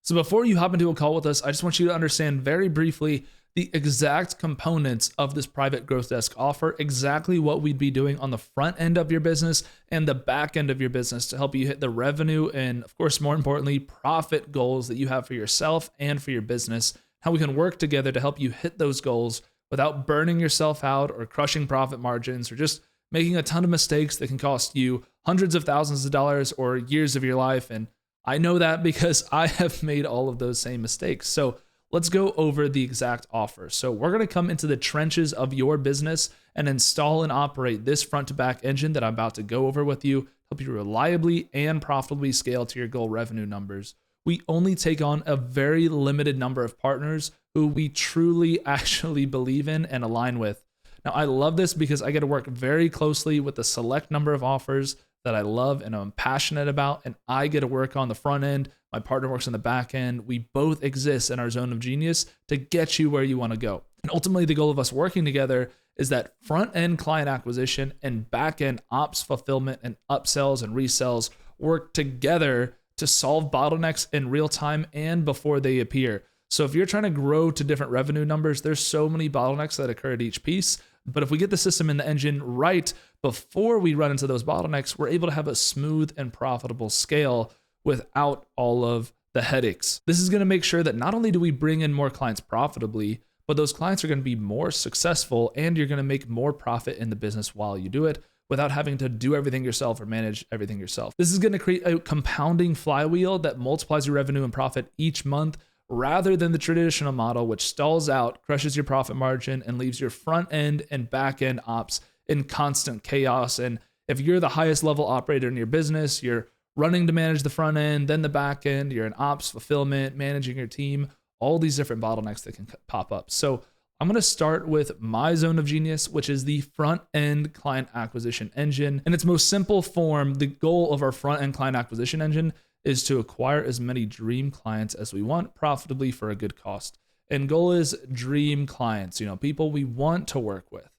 So before you hop into a call with us, I just want you to understand very briefly the exact components of this private growth desk offer, exactly what we'd be doing on the front end of your business and the back end of your business to help you hit the revenue and, of course, more importantly, profit goals that you have for yourself and for your business, how we can work together to help you hit those goals without burning yourself out or crushing profit margins or just making a ton of mistakes that can cost you hundreds of thousands of dollars or years of your life. And I know that because I have made all of those same mistakes. So let's go over the exact offer. So we're going to come into the trenches of your business and install and operate this front to back engine that I'm about to go over with you, help you reliably and profitably scale to your goal revenue numbers. We only take on a very limited number of partners who we truly actually believe in and align with. Now, I love this because I get to work very closely with a select number of offers that I love and I'm passionate about, and I get to work on the front end. My partner works on the back end. We both exist in our zone of genius to get you where you want to go. And ultimately, the goal of us working together is that front end client acquisition and back end ops fulfillment and upsells and resells work together to solve bottlenecks in real time and before they appear. So if you're trying to grow to different revenue numbers, there's so many bottlenecks that occur at each piece. But if we get the system in the engine right before we run into those bottlenecks, we're able to have a smooth and profitable scale without all of the headaches. This is going to make sure that not only do we bring in more clients profitably, but those clients are going to be more successful and you're going to make more profit in the business while you do it without having to do everything yourself or manage everything yourself. This is going to create a compounding flywheel that multiplies your revenue and profit each month, rather than the traditional model, which stalls out, crushes your profit margin, and leaves your front end and back end ops in constant chaos. And if you're the highest level operator in your business, you're running to manage the front end, then the back end, you're in ops, fulfillment, managing your team, all these different bottlenecks that can pop up. So I'm going to start with my zone of genius, which is the front end client acquisition engine. In its most simple form, the goal of our front end client acquisition engine is to acquire as many dream clients as we want profitably for a good cost. And goal is dream clients, people we want to work with.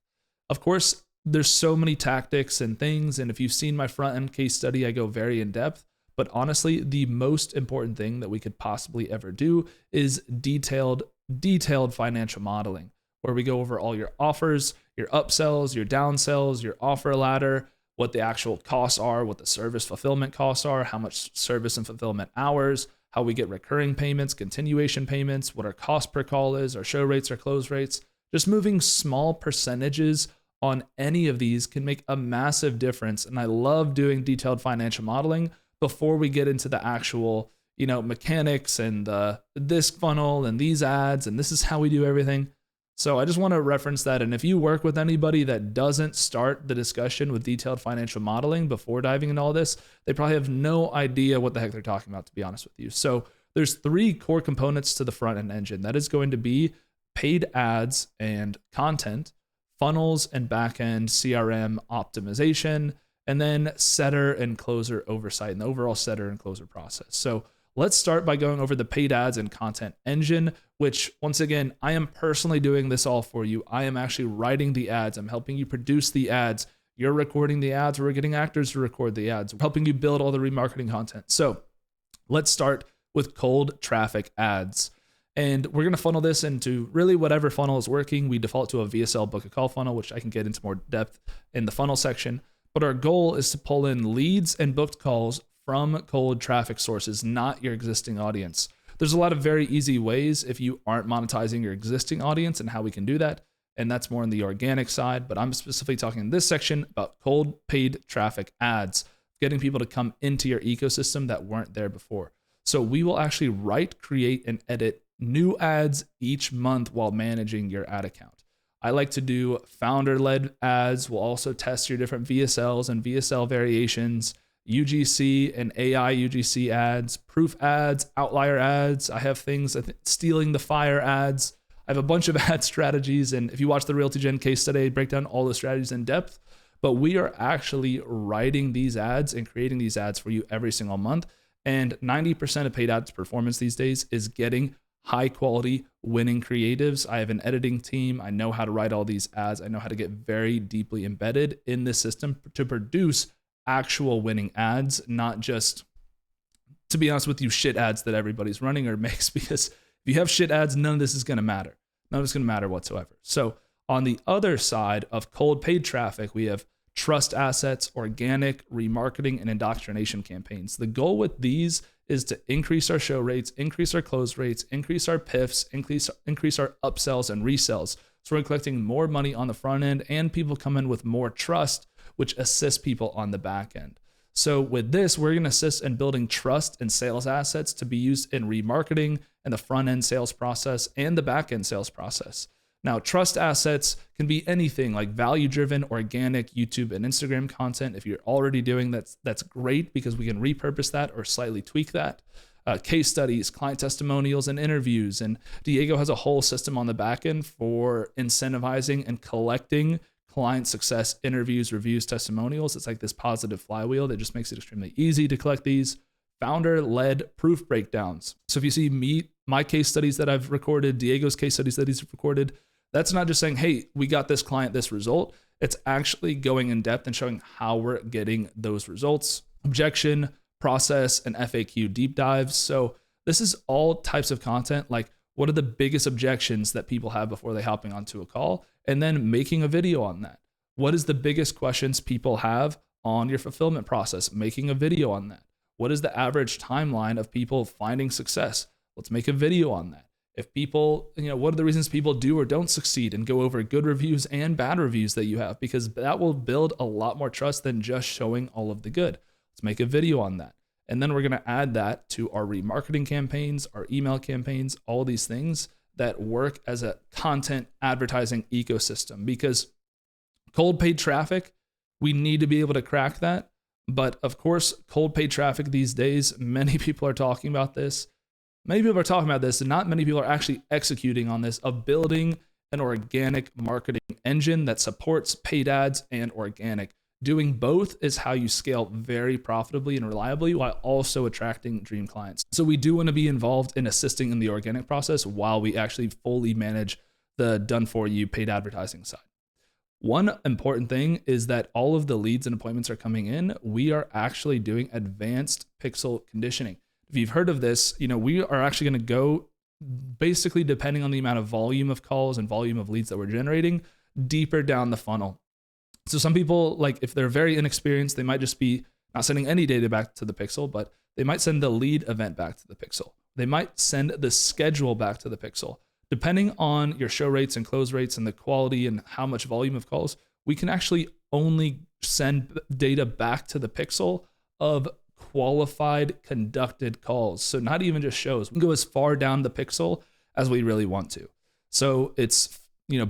Of course, there's so many tactics and things. And if you've seen my front end case study, I go very in depth. But honestly, the most important thing that we could possibly ever do is detailed financial modeling, where we go over all your offers, your upsells, your downsells, your offer ladder, what the actual costs are, what the service fulfillment costs are, how much service and fulfillment hours, how we get recurring payments, continuation payments, what our cost per call is, our show rates, our close rates. Just moving small percentages on any of these can make a massive difference. And I love doing detailed financial modeling before we get into the actual, mechanics and this funnel and these ads, and this is how we do everything. So I just want to reference that. And if you work with anybody that doesn't start the discussion with detailed financial modeling before diving into all this, they probably have no idea what the heck they're talking about, to be honest with you. So there's 3 core components to the front end engine. That is going to be paid ads and content, funnels and back end CRM optimization, and then setter and closer oversight and the overall setter and closer process. So let's start by going over the paid ads and content engine, which once again, I am personally doing this all for you. I am actually writing the ads. I'm helping you produce the ads. You're recording the ads. We're getting actors to record the ads. We're helping you build all the remarketing content. So let's start with cold traffic ads. And we're going to funnel this into really whatever funnel is working. We default to a VSL book a call funnel, which I can get into more depth in the funnel section. But our goal is to pull in leads and booked calls from cold traffic sources, not your existing audience. There's a lot of very easy ways if you aren't monetizing your existing audience and how we can do that. And that's more on the organic side, but I'm specifically talking in this section about cold paid traffic ads, getting people to come into your ecosystem that weren't there before. So we will actually write, create, and edit new ads each month while managing your ad account. I like to do founder-led ads. We'll also test your different VSLs and VSL variations, UGC and AI UGC ads, proof ads, outlier ads. I have things, stealing the fire ads. I have a bunch of ad strategies. And if you watch the Realty Gen case study, I break down all the strategies in depth. But we are actually writing these ads and creating these ads for you every single month. And 90% of paid ads performance these days is getting high quality winning creatives. I have an editing team. I know how to write all these ads. I know how to get very deeply embedded in this system to produce actual winning ads, not just to be honest with you, shit ads that everybody's running or makes, because if you have shit ads, none of this is going to matter. None of it's going to matter whatsoever. So on the other side of cold paid traffic, we have trust assets, organic, remarketing, and indoctrination campaigns. The goal with these is to increase our show rates, increase our close rates, increase our PIFs, increase our upsells and resells. So we're collecting more money on the front end, and people come in with more trust, which assists people on the back end. So with this, we're going to assist in building trust and sales assets to be used in remarketing and the front end sales process and the back end sales process. Now, trust assets can be anything like value-driven, organic YouTube and Instagram content. If you're already doing that, that's great, because we can repurpose that or slightly tweak that. Case studies, client testimonials, and interviews. And Diego has a whole system on the back end for incentivizing and collecting client success interviews, reviews, testimonials. It's like this positive flywheel that just makes it extremely easy to collect these. Founder-led proof breakdowns. So if you see my case studies that I've recorded, Diego's case studies that he's recorded, that's not just saying, hey, we got this client this result. It's actually going in depth and showing how we're getting those results. Objection, process, and FAQ deep dives. So this is all types of content, like what are the biggest objections that people have before they hopping onto a call, and then making a video on that. What is the biggest questions people have on your fulfillment process? Making a video on that. What is the average timeline of people finding success? Let's make a video on that. If people, what are the reasons people do or don't succeed, and go over good reviews and bad reviews that you have, because that will build a lot more trust than just showing all of the good. Let's make a video on that. And then we're going to add that to our remarketing campaigns, our email campaigns, all these things that work as a content advertising ecosystem, because cold paid traffic, we need to be able to crack that. But of course, cold paid traffic these days, many people are talking about this. Many people are talking about this, and not many people are actually executing on this, of building an organic marketing engine that supports paid ads and organic. Doing both is how you scale very profitably and reliably while also attracting dream clients. So we do want to be involved in assisting in the organic process while we actually fully manage the done for you paid advertising side. One important thing is that all of the leads and appointments are coming in. We are actually doing advanced pixel conditioning. If you've heard of this, we are actually going to go, basically depending on the amount of volume of calls and volume of leads that we're generating, deeper down the funnel. So some people, like if they're very inexperienced, they might just be not sending any data back to the pixel, but they might send the lead event back to the pixel. They might send the schedule back to the pixel. Depending on your show rates and close rates and the quality and how much volume of calls, we can actually only send data back to the pixel of qualified conducted calls. So not even just shows. We can go as far down the pixel as we really want to. So it's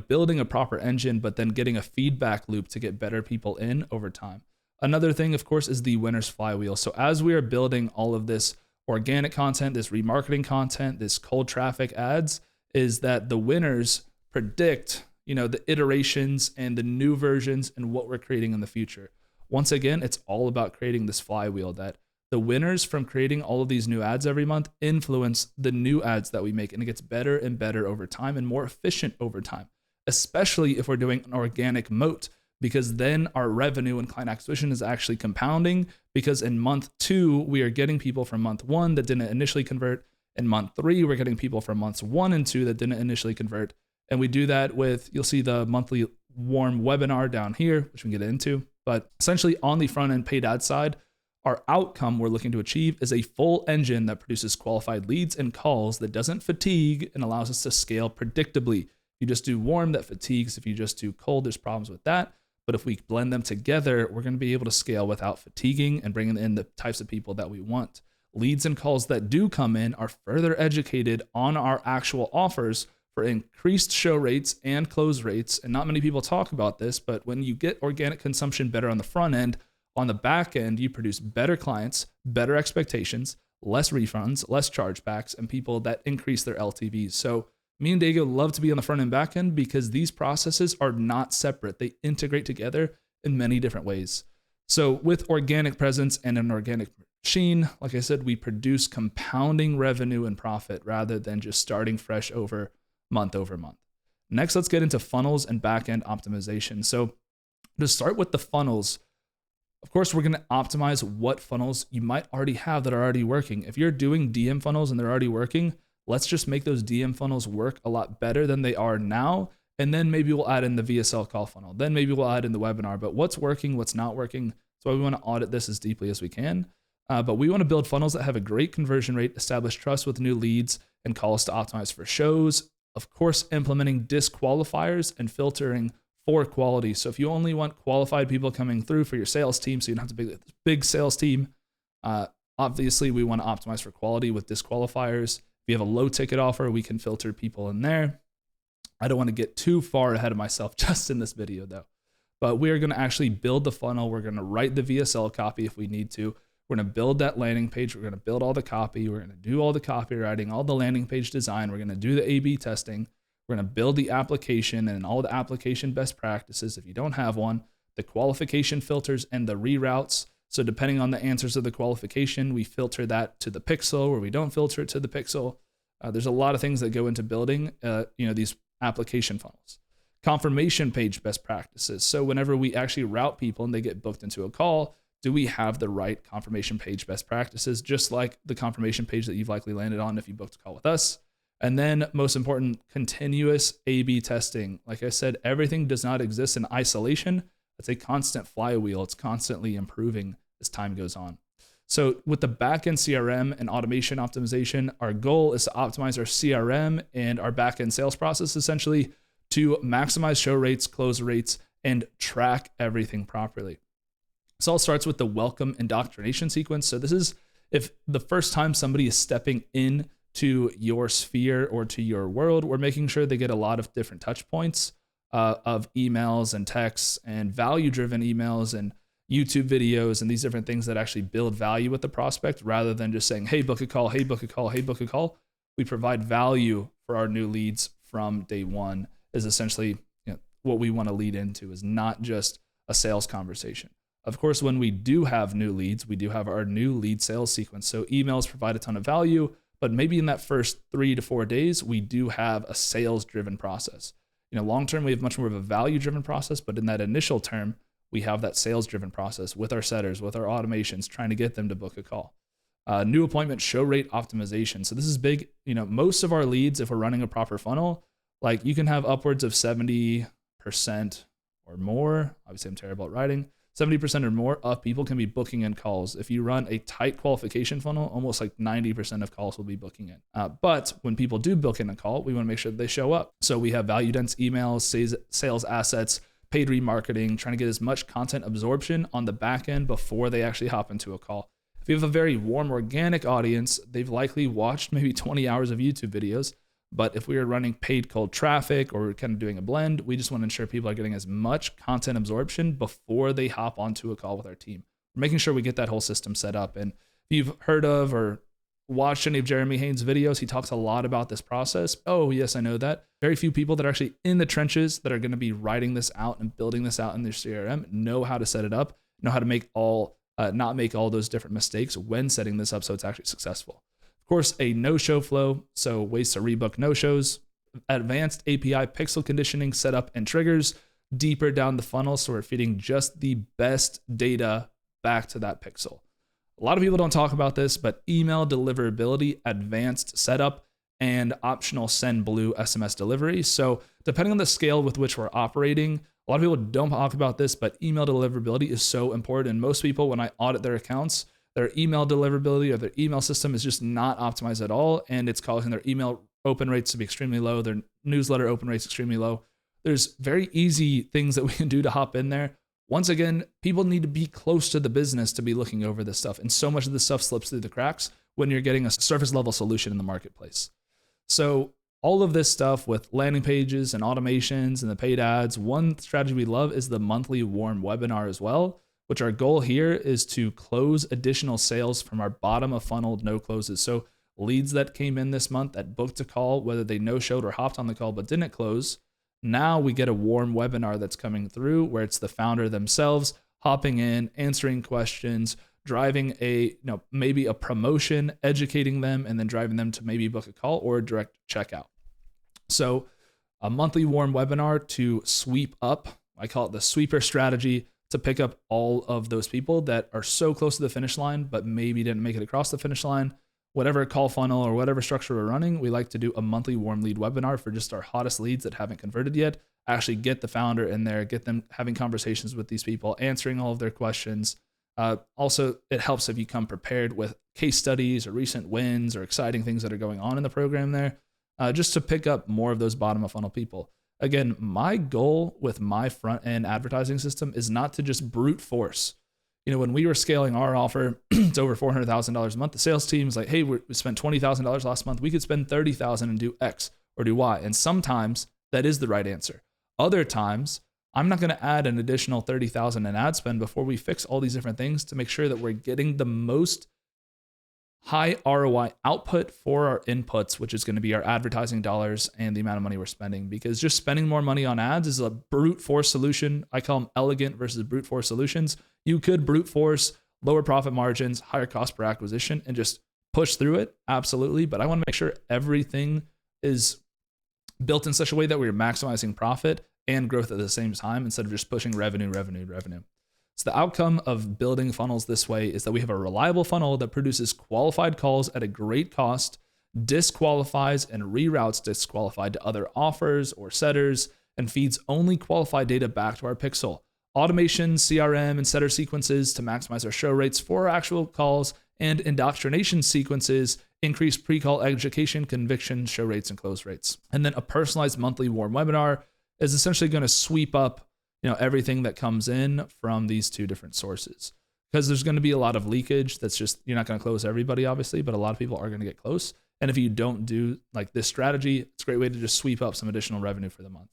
building a proper engine, but then getting a feedback loop to get better people in over time. Another thing, of course, is the winner's flywheel. So as we are building all of this organic content, this remarketing content, this cold traffic ads, is that the winners predict, the iterations and the new versions and what we're creating in the future. Once again, it's all about creating this flywheel that the winners from creating all of these new ads every month influence the new ads that we make, and it gets better and better over time and more efficient over time, especially if we're doing an organic moat, because then our revenue and client acquisition is actually compounding, because in month 2, we are getting people from month 1 that didn't initially convert. In month 3, we're getting people from months 1 and 2 that didn't initially convert. And we do that with, you'll see the monthly warm webinar down here, which we can get into. But essentially on the front end paid ad side, our outcome we're looking to achieve is a full engine that produces qualified leads and calls that doesn't fatigue and allows us to scale predictably. If you just do warm, that fatigues. If you just do cold, there's problems with that. But if we blend them together, we're going to be able to scale without fatiguing and bringing in the types of people that we want. Leads and calls that do come in are further educated on our actual offers for increased show rates and close rates. And not many people talk about this, but when you get organic consumption better on the front end, on the back end, you produce better clients, better expectations, less refunds, less chargebacks, and people that increase their LTVs. So me and Diego love to be on the front and back end because these processes are not separate. They integrate together in many different ways. So with organic presence and an organic machine, like I said, we produce compounding revenue and profit rather than just starting fresh over month. Next, let's get into funnels and back-end optimization. So to start with the funnels, Of course, we're going to optimize what funnels you might already have that are already working. If you're doing DM funnels and they're already working, let's just make those DM funnels work a lot better than they are now. And then maybe we'll add in the VSL call funnel. Then maybe we'll add in the webinar. But what's working, what's not working? That's why we want to audit this as deeply as we can. But we want to build funnels that have a great conversion rate, establish trust with new leads, and call us to optimize for shows. Of course, implementing disqualifiers and filtering for quality. So if you only want qualified people coming through for your sales team, so you don't have to big sales team, obviously we want to optimize for quality with disqualifiers. If you have a low ticket offer, we can filter people in there. I don't want to get too far ahead of myself just in this video though, but we are going to actually build the funnel. We're going to write the VSL copy if we need to. We're going to build that landing page. We're going to build all the copy. We're going to do all the copywriting, all the landing page design. We're going to do the A/B testing. We're going to build the application and all the application best practices. If you don't have one, the qualification filters and the reroutes. So depending on the answers of the qualification, we filter that to the pixel, or we don't filter it to the pixel. There's a lot of things that go into building, these application funnels. Confirmation page best practices. So whenever we actually route people and they get booked into a call, do we have the right confirmation page best practices, just like the confirmation page that you've likely landed on if you booked a call with us? And then most important, continuous A/B testing. Like I said, everything does not exist in isolation. It's a constant flywheel. It's constantly improving as time goes on. So with the backend CRM and automation optimization, our goal is to optimize our CRM and our backend sales process essentially to maximize show rates, close rates, and track everything properly. This all starts with the welcome indoctrination sequence. So this is if the first time somebody is stepping in to your sphere or to your world, we're making sure they get a lot of different touch points of emails and texts and value-driven emails and YouTube videos and these different things that actually build value with the prospect rather than just saying, hey, book a call, hey, book a call, hey, book a call. We provide value for our new leads from day one is essentially what we want to lead into, is not just a sales conversation. Of course, when we do have new leads, we do have our new lead sales sequence. So emails provide a ton of value, but maybe in that first 3 to 4 days, we do have a sales-driven process. Long term, we have much more of a value-driven process, but in that initial term, we have that sales-driven process with our setters, with our automations, trying to get them to book a call. New appointment show rate optimization. So this is big. Most of our leads, if we're running a proper funnel, like you can have upwards of 70% or more. Obviously, I'm terrible at writing. 70% or more of people can be booking in calls. If you run a tight qualification funnel, almost like 90% of calls will be booking in. But when people do book in a call, we want to make sure that they show up. So we have value dense emails, sales assets, paid remarketing, trying to get as much content absorption on the back end before they actually hop into a call. If you have a very warm, organic audience, they've likely watched maybe 20 hours of YouTube videos. But if we are running paid cold traffic or we're kind of doing a blend, we just want to ensure people are getting as much content absorption before they hop onto a call with our team. We're making sure we get that whole system set up. And if you've heard of or watched any of Jeremy Haynes' videos, he talks a lot about this process. Oh, yes, I know that. Very few people that are actually in the trenches that are going to be writing this out and building this out in their CRM know how to set it up, know how to not make all those different mistakes when setting this up so it's actually successful. Of course, a no-show flow, so ways to rebook no-shows, advanced API pixel conditioning setup and triggers, deeper down the funnel, so we're feeding just the best data back to that pixel. A lot of people don't talk about this, but email deliverability, advanced setup, and optional send blue SMS delivery. So depending on the scale with which we're operating, a lot of people don't talk about this, but email deliverability is so important. And most people, when I audit their accounts, their email deliverability or their email system is just not optimized at all. And it's causing their email open rates to be extremely low, their newsletter open rates extremely low. There's very easy things that we can do to hop in there. Once again, people need to be close to the business to be looking over this stuff. And so much of this stuff slips through the cracks when you're getting a surface level solution in the marketplace. So all of this stuff with landing pages and automations and the paid ads, one strategy we love is the monthly warm webinar as well, which our goal here is to close additional sales from our bottom of funnel no closes. So leads that came in this month that booked a call, whether they no-showed or hopped on the call but didn't close, now we get a warm webinar that's coming through where it's the founder themselves hopping in, answering questions, driving maybe a promotion, educating them, and then driving them to maybe book a call or a direct checkout. So a monthly warm webinar to sweep up, I call it the sweeper strategy, to pick up all of those people that are so close to the finish line, but maybe didn't make it across the finish line. Whatever call funnel or whatever structure we're running, we like to do a monthly warm lead webinar for just our hottest leads that haven't converted yet. Actually get the founder in there, get them having conversations with these people, answering all of their questions. Also, it helps if you come prepared with case studies or recent wins or exciting things that are going on in the program there, just to pick up more of those bottom of funnel people. Again, my goal with my front end advertising system is not to just brute force. When we were scaling our offer to over $400,000 a month, the sales team is like, hey, we spent $20,000 last month. We could spend $30,000 and do X or do Y. And sometimes that is the right answer. Other times, I'm not going to add an additional $30,000 in ad spend before we fix all these different things to make sure that we're getting the most high ROI output for our inputs, which is going to be our advertising dollars and the amount of money we're spending. Because just spending more money on ads is a brute force solution. I call them elegant versus brute force solutions. You could brute force lower profit margins, higher cost per acquisition, and just push through it. Absolutely. But I want to make sure everything is built in such a way that we're maximizing profit and growth at the same time instead of just pushing revenue. So the outcome of building funnels this way is that we have a reliable funnel that produces qualified calls at a great cost, disqualifies and reroutes disqualified to other offers or setters, and feeds only qualified data back to our pixel. Automation, CRM, and setter sequences to maximize our show rates for our actual calls, and indoctrination sequences increase pre-call education, conviction, show rates, and close rates. And then a personalized monthly warm webinar is essentially going to sweep up everything that comes in from these two different sources, because there's going to be a lot of leakage. That's just, you're not going to close everybody, obviously, but a lot of people are going to get close. And if you don't do like this strategy, it's a great way to just sweep up some additional revenue for the month.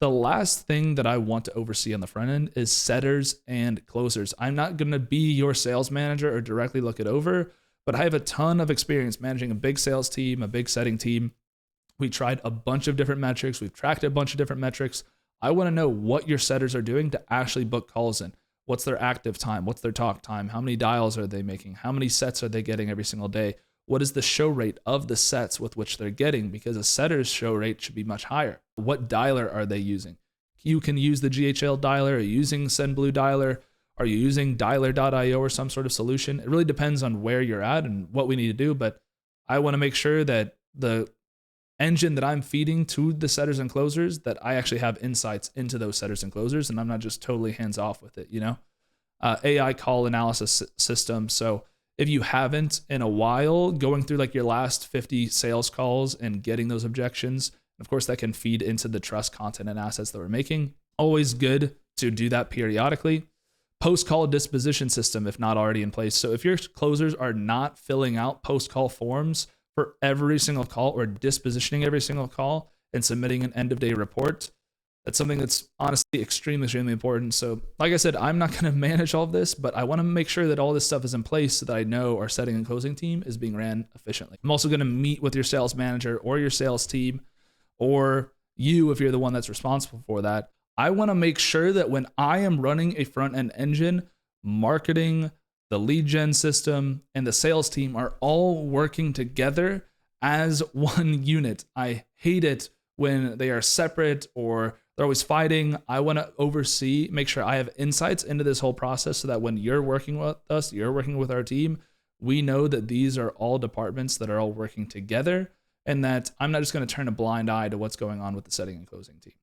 The last thing that I want to oversee on the front end is setters and closers. I'm not going to be your sales manager or directly look it over, but I have a ton of experience managing a big sales team, a big setting team. We tried a bunch of different metrics. We've tracked a bunch of different metrics. I want to know what your setters are doing to actually book calls in. What's their active time? What's their talk time? How many dials are they making? How many sets are they getting every single day? What is the show rate of the sets with which they're getting? Because a setter's show rate should be much higher. What dialer are they using? You can use the GHL dialer. Are you using SendBlue dialer? Are you using dialer.io or some sort of solution? It really depends on where you're at and what we need to do, but I want to make sure that the engine that I'm feeding to the setters and closers, that I actually have insights into those setters and closers, and I'm not just totally hands off with it, AI call analysis system. So if you haven't in a while, going through like your last 50 sales calls and getting those objections, of course that can feed into the trust content and assets that we're making. Always good to do that periodically. Post-call disposition system, if not already in place. So if your closers are not filling out post-call forms for every single call or dispositioning every single call and submitting an end-of-day report, that's something that's honestly extremely important. So like I said, I'm not going to manage all of this, but I want to make sure that all this stuff is in place so that I know our setting and closing team is being ran efficiently. I'm also going to meet with your sales manager or your sales team, or you if you're the one that's responsible for that. I want to make sure that when I am running a front-end engine, marketing, the lead gen system, and the sales team are all working together as one unit. I hate it when they are separate or they're always fighting. I want to oversee, make sure I have insights into this whole process so that when you're working with us, you're working with our team, we know that these are all departments that are all working together and that I'm not just going to turn a blind eye to what's going on with the setting and closing team.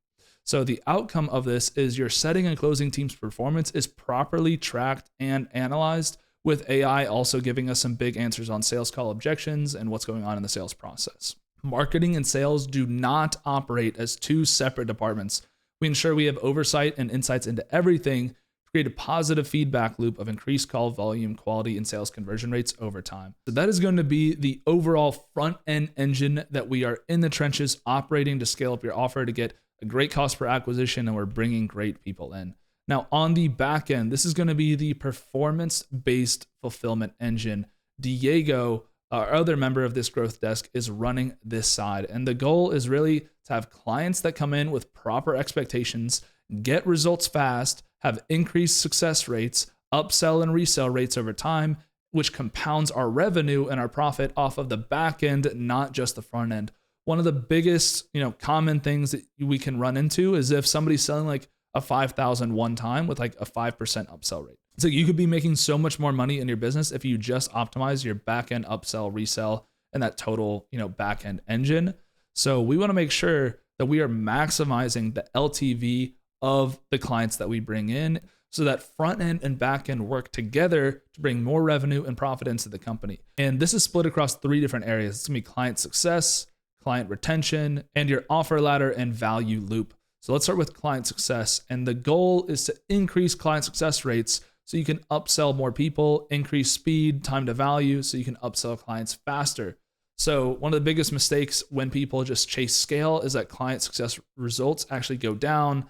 So the outcome of this is your setting and closing team's performance is properly tracked and analyzed, with AI also giving us some big answers on sales call objections and what's going on in the sales process. Marketing and sales do not operate as two separate departments. We ensure we have oversight and insights into everything to create a positive feedback loop of increased call volume, quality, and sales conversion rates over time. So that is going to be the overall front-end engine that we are in the trenches operating to scale up your offer to get a great cost per acquisition, and we're bringing great people in. Now, on the back end, this is going to be the performance-based fulfillment engine. Diego, our other member of this growth desk, is running this side. And the goal is really to have clients that come in with proper expectations, get results fast, have increased success rates, upsell and resell rates over time, which compounds our revenue and our profit off of the back end, not just the front end. One of the biggest, common things that we can run into is if somebody's selling like a 5,000 one time with like a 5% upsell rate. So you could be making so much more money in your business if you just optimize your backend upsell, resell, and that total, backend engine. So we want to make sure that we are maximizing the LTV of the clients that we bring in so that front end and back end work together to bring more revenue and profit into the company. And this is split across 3 different areas. It's gonna be client success, client retention, and your offer ladder and value loop. So let's start with client success. And the goal is to increase client success rates so you can upsell more people, increase speed, time to value, so you can upsell clients faster. So one of the biggest mistakes when people just chase scale is that client success results actually go down.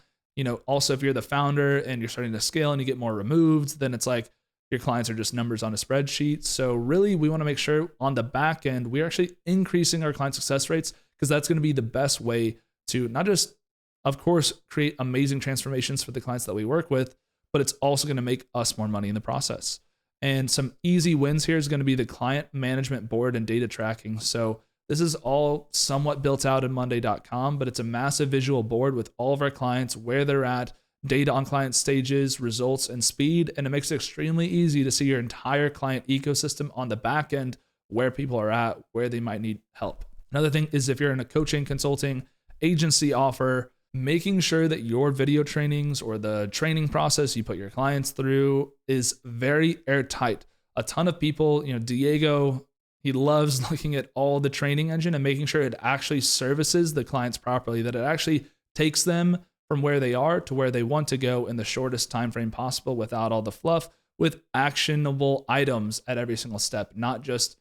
Also, if you're the founder and you're starting to scale and you get more removed, then it's like your clients are just numbers on a spreadsheet. So really, we want to make sure on the back end, we're actually increasing our client success rates, because that's going to be the best way to not just, of course, create amazing transformations for the clients that we work with, but it's also going to make us more money in the process. And some easy wins here is going to be the client management board and data tracking. So this is all somewhat built out in Monday.com, but it's a massive visual board with all of our clients, where they're at, data on client stages, results, and speed. And it makes it extremely easy to see your entire client ecosystem on the back end, where people are at, where they might need help. Another thing is, if you're in a coaching, consulting, agency offer, making sure that your video trainings or the training process you put your clients through is very airtight. A ton of people, Diego, he loves looking at all the training engine and making sure it actually services the clients properly, that it actually takes them from where they are to where they want to go in the shortest time frame possible, without all the fluff, with actionable items at every single step, not just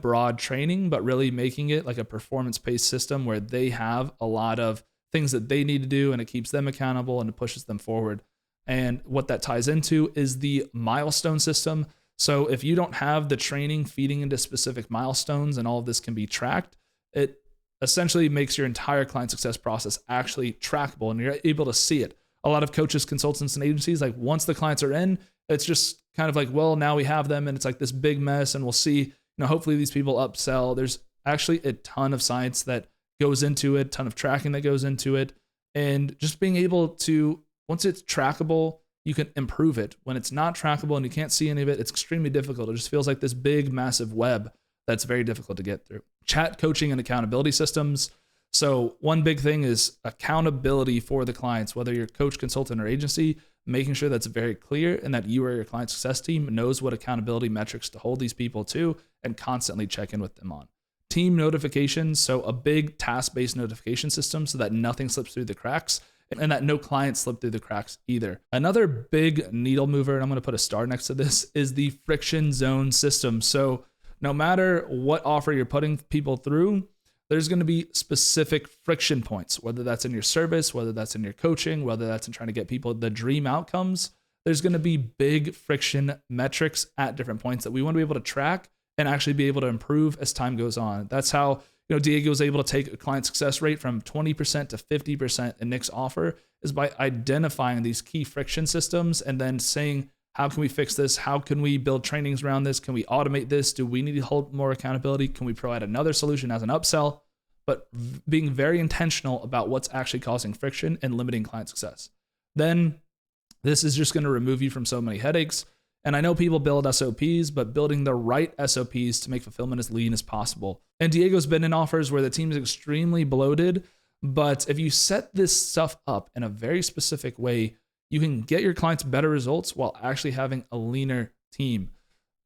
broad training, but really making it like a performance-based system where they have a lot of things that they need to do, and it keeps them accountable and it pushes them forward. And what that ties into is the milestone system. So if you don't have the training feeding into specific milestones and all of this can be tracked, it essentially makes your entire client success process actually trackable, and you're able to see it. A lot of coaches, consultants, and agencies, like once the clients are in, it's just kind of like, well, now we have them, and it's like this big mess, and we'll see, hopefully these people upsell. There's actually a ton of science that goes into it, ton of tracking that goes into it, and just being able to, once it's trackable, you can improve it. When it's not trackable and you can't see any of it, it's extremely difficult. It just feels like this big, massive web that's very difficult to get through. Chat coaching and accountability systems. So one big thing is accountability for the clients, whether you're coach, consultant, or agency, making sure that's very clear and that you or your client success team knows what accountability metrics to hold these people to and constantly check in with them on. Team notifications, so a big task-based notification system so that nothing slips through the cracks, and that no clients slip through the cracks either. Another big needle mover, and I'm going to put a star next to this, is the friction zone system. So no matter what offer you're putting people through, there's going to be specific friction points, whether that's in your service, whether that's in your coaching, whether that's in trying to get people the dream outcomes. There's going to be big friction metrics at different points that we want to be able to track and actually be able to improve as time goes on. That's how Diego was able to take a client success rate from 20% to 50% in Nick's offer, is by identifying these key friction systems and then saying, how can we fix this? How can we build trainings around this? Can we automate this? Do we need to hold more accountability? Can we provide another solution as an upsell? But being very intentional about what's actually causing friction and limiting client success. Then this is just going to remove you from so many headaches. And I know people build SOPs, but building the right SOPs to make fulfillment as lean as possible. And Diego's been in offers where the team is extremely bloated, but if you set this stuff up in a very specific way, you can get your clients better results while actually having a leaner team.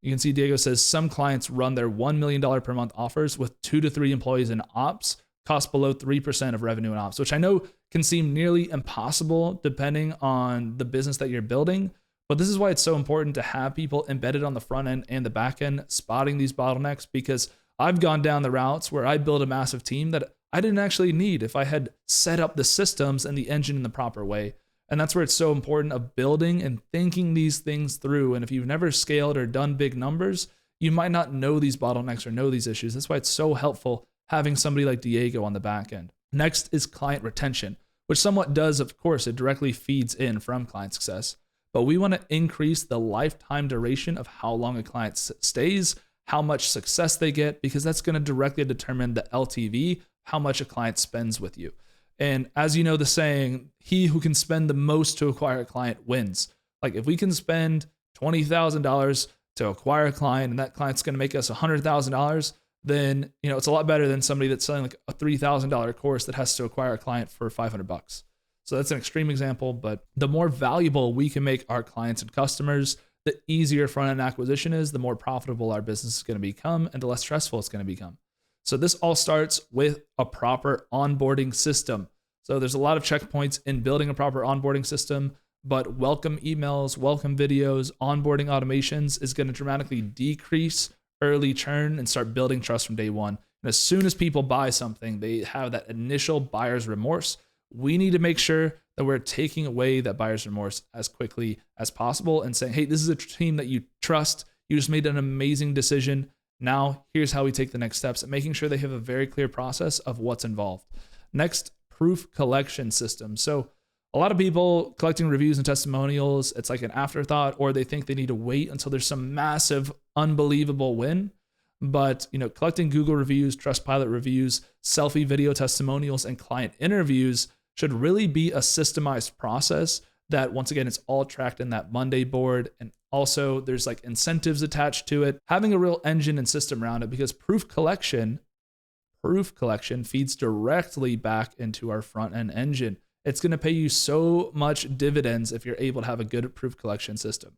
You can see Diego says some clients run their $1 million per month offers with 2 to 3 employees in ops, cost below 3% of revenue in ops, which I know can seem nearly impossible depending on the business that you're building. But this is why it's so important to have people embedded on the front end and the back end, spotting these bottlenecks, because I've gone down the routes where I build a massive team that I didn't actually need if I had set up the systems and the engine in the proper way. And that's where it's so important of building and thinking these things through. And if you've never scaled or done big numbers, you might not know these bottlenecks or know these issues. That's why it's so helpful having somebody like Diego on the back end. Next is client retention, which somewhat does, of course, it directly feeds in from client success. But we want to increase the lifetime duration of how long a client stays, how much success they get, because that's going to directly determine the LTV, how much a client spends with you. And as you know, the saying, he who can spend the most to acquire a client wins. Like if we can spend $20,000 to acquire a client and that client's going to make us $100,000, then, it's a lot better than somebody that's selling like a $3,000 course that has to acquire a client for $500. So that's an extreme example, but the more valuable we can make our clients and customers, the easier front-end acquisition is, the more profitable our business is going to become, and the less stressful it's going to become. So this all starts with a proper onboarding system. So there's a lot of checkpoints in building a proper onboarding system, but welcome emails, welcome videos, onboarding automations is going to dramatically decrease early churn and start building trust from day one. And as soon as people buy something, they have that initial buyer's remorse. We need to make sure that we're taking away that buyer's remorse as quickly as possible and saying, hey, this is a team that you trust. You just made an amazing decision. Now, here's how we take the next steps, and making sure they have a very clear process of what's involved. Next, proof collection system. So a lot of people collecting reviews and testimonials, it's like an afterthought, or they think they need to wait until there's some massive, unbelievable win. But, collecting Google reviews, Trustpilot reviews, selfie video testimonials, and client interviews should really be a systemized process that, once again, it's all tracked in that Monday board. And also there's like incentives attached to it, having a real engine and system around it, because proof collection feeds directly back into our front end engine. It's going to pay you so much dividends if you're able to have a good proof collection system.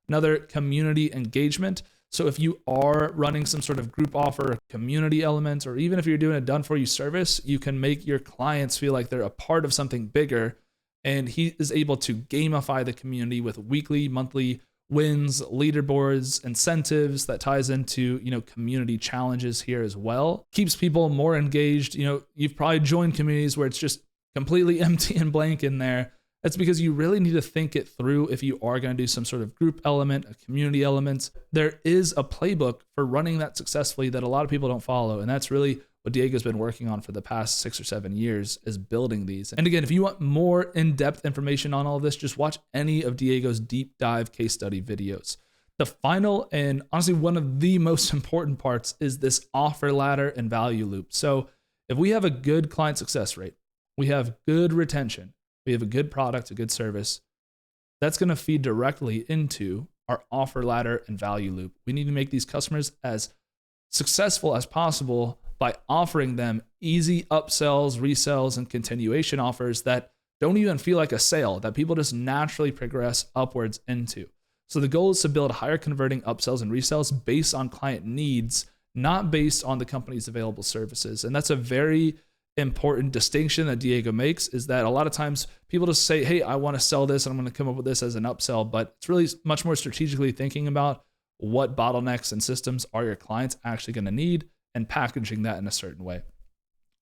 Another, community engagement. So if you are running some sort of group offer, community element, or even if you're doing a done for you service, you can make your clients feel like they're a part of something bigger. And he is able to gamify the community with weekly, monthly wins, leaderboards, incentives that ties into, community challenges here as well. Keeps people more engaged. You've probably joined communities where it's just completely empty and blank in there. That's because you really need to think it through if you are going to do some sort of group element, a community element. There is a playbook for running that successfully that a lot of people don't follow. And that's really what Diego's been working on for the past 6 or 7 years, is building these. And again, if you want more in-depth information on all of this, just watch any of Diego's deep dive case study videos. The final, and honestly one of the most important parts, is this offer ladder and value loop. So if we have a good client success rate, we have good retention, we have a good product, a good service, that's going to feed directly into our offer ladder and value loop. We need to make these customers as successful as possible by offering them easy upsells, resells, and continuation offers that don't even feel like a sale, that people just naturally progress upwards into. So the goal is to build higher converting upsells and resells based on client needs, not based on the company's available services. And that's a very important distinction that Diego makes, is that a lot of times people just say, hey, I want to sell this and I'm going to come up with this as an upsell, but it's really much more strategically thinking about what bottlenecks and systems are your clients actually going to need and packaging that in a certain way.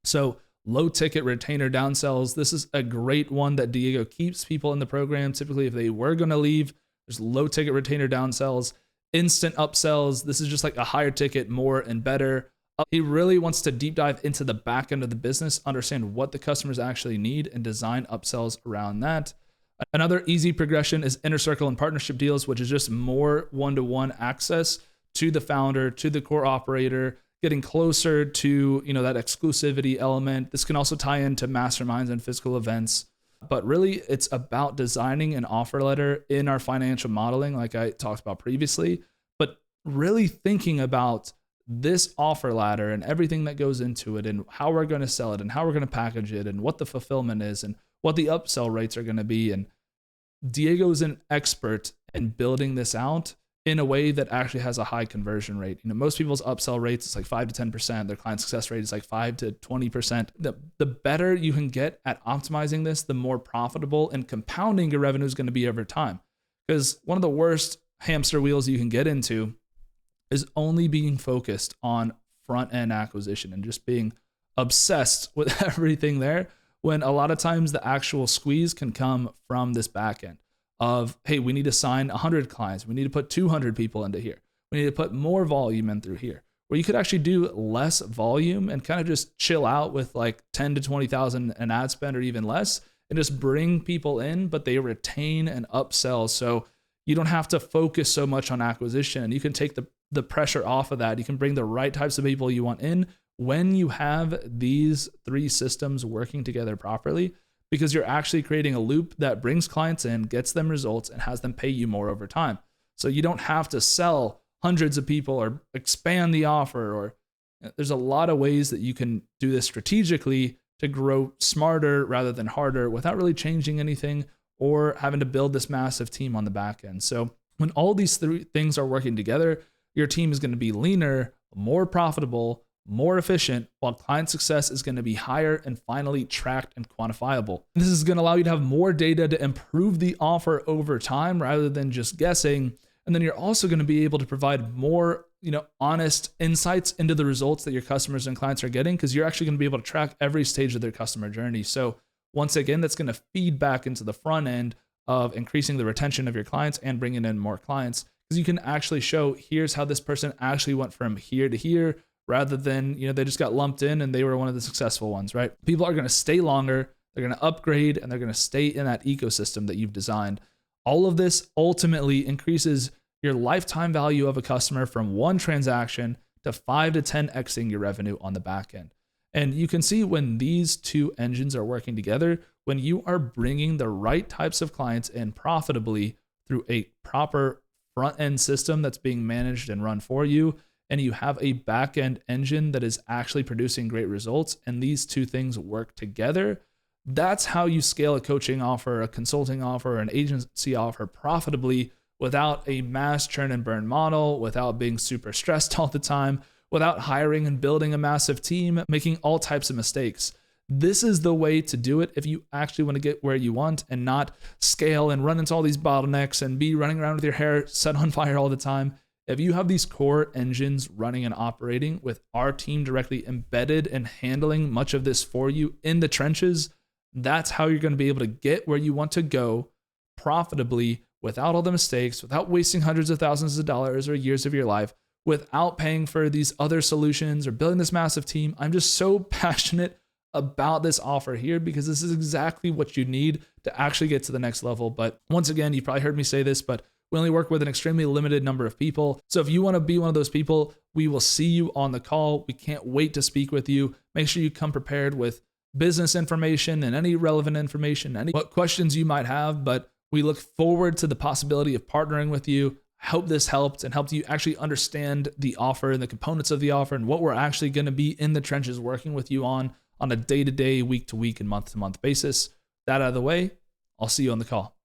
So low ticket retainer downsells, this is a great one that Diego keeps people in the program. Typically, if they were going to leave, there's low ticket retainer downsells. Instant upsells, this is just like a higher ticket, more and better. He really wants to deep dive into the back end of the business, understand what the customers actually need, and design upsells around that. Another easy progression is inner circle and partnership deals, which is just more one-to-one access to the founder, to the core operator, getting closer to, that exclusivity element. This can also tie into masterminds and physical events. But really, it's about designing an offer letter in our financial modeling, like I talked about previously, but really thinking about this offer ladder and everything that goes into it, and how we're going to sell it, and how we're going to package it, and what the fulfillment is, and what the upsell rates are going to be. And Diego's an expert in building this out in a way that actually has a high conversion rate. Most people's upsell rates is like 5 to 10%. Their client success rate is like 5 to 20%. The better you can get at optimizing this, the more profitable and compounding your revenue is going to be over time. Because one of the worst hamster wheels you can get into is only being focused on front end acquisition and just being obsessed with everything there, when a lot of times the actual squeeze can come from this back end of, hey, we need to sign 100 clients. We need to put 200 people into here. We need to put more volume in through here, where you could actually do less volume and kind of just chill out with like 10 to 20,000 an ad spend or even less, and just bring people in, but they retain and upsell. So you don't have to focus so much on acquisition. You can take the pressure off of that. You can bring the right types of people you want in when you have these three systems working together properly, because you're actually creating a loop that brings clients in, gets them results, and has them pay you more over time. So you don't have to sell hundreds of people or expand the offer, or there's a lot of ways that you can do this strategically to grow smarter rather than harder without really changing anything or having to build this massive team on the back end. So when all these three things are working together, your team is going to be leaner, more profitable, more efficient, while client success is going to be higher and finally tracked and quantifiable. This is going to allow you to have more data to improve the offer over time rather than just guessing. And then you're also going to be able to provide more, honest insights into the results that your customers and clients are getting, because you're actually going to be able to track every stage of their customer journey. So once again, that's going to feed back into the front end of increasing the retention of your clients and bringing in more clients, because you can actually show, here's how this person actually went from here to here, rather than, they just got lumped in and they were one of the successful ones, right? People are going to stay longer, they're going to upgrade, and they're going to stay in that ecosystem that you've designed. All of this ultimately increases your lifetime value of a customer from one transaction to 5 to 10xing your revenue on the back end. And you can see when these two engines are working together, when you are bringing the right types of clients in profitably through a proper front end system that's being managed and run for you, and you have a back end engine that is actually producing great results, and these two things work together, that's how you scale a coaching offer, a consulting offer, an agency offer profitably without a mass churn and burn model, without being super stressed all the time, without hiring and building a massive team, making all types of mistakes. This is the way to do it if you actually want to get where you want and not scale and run into all these bottlenecks and be running around with your hair set on fire all the time. If you have these core engines running and operating with our team directly embedded and handling much of this for you in the trenches, that's how you're going to be able to get where you want to go profitably, without all the mistakes, without wasting hundreds of thousands of dollars or years of your life, without paying for these other solutions or building this massive team. I'm just so passionate about this offer here because this is exactly what you need to actually get to the next level. But once again, you probably heard me say this, but we only work with an extremely limited number of people. So if you want to be one of those people, we will see you on the call. We can't wait to speak with you. Make sure you come prepared with business information and any relevant information, what questions you might have. But we look forward to the possibility of partnering with you. I hope this helped and helped you actually understand the offer and the components of the offer and what we're actually going to be in the trenches working with you on a day-to-day, week-to-week, and month-to-month basis. That out of the way, I'll see you on the call.